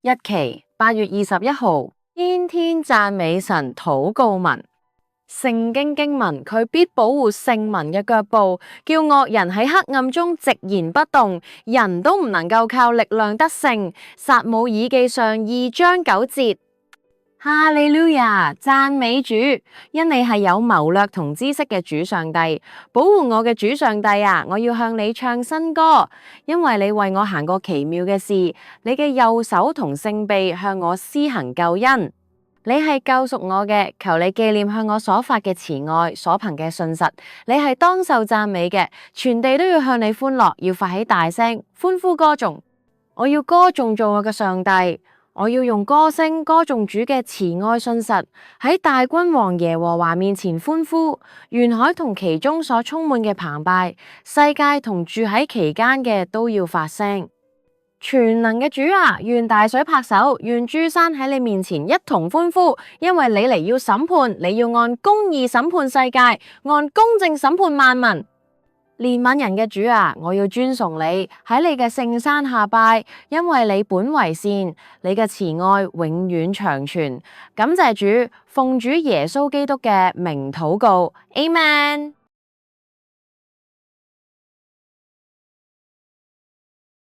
日期8月21號，天天讚美神禱告文。聖經經文，佢必保護聖民嘅腳步，叫惡人喺黑暗中寂然不動，人都唔能夠靠力量得勝。撒母耳記上2章9節。哈利路亞，讚美主，因你係有謀略同知識嘅主上帝，保護我嘅主上帝啊！我要向你唱新歌，因為你為我行過奇妙嘅事，你嘅右手同聖臂向我施行救恩。你係救贖我嘅，求你紀念向我所發嘅慈愛，所憑嘅信實。你係當受讚美嘅，全地都要向你歡樂，要發起大聲歡呼歌頌。我要歌頌做我嘅上帝。我要用歌聲歌頌主嘅慈愛信實，喺大君王耶和華面前歡呼，願海同其中所充滿嘅澎湃，世界同住喺其間嘅都要發聲。全能嘅主啊，願大水拍手，願諸山喺你面前一同歡呼，因為你嚟要審判，你要按公義審判世界，按公正審判萬民。憐憫人嘅主啊，我要尊崇你，喺你嘅聖山下拜，因為你本為善，你嘅慈愛永遠長存。感謝主，奉主耶穌基督嘅名禱告，Amen。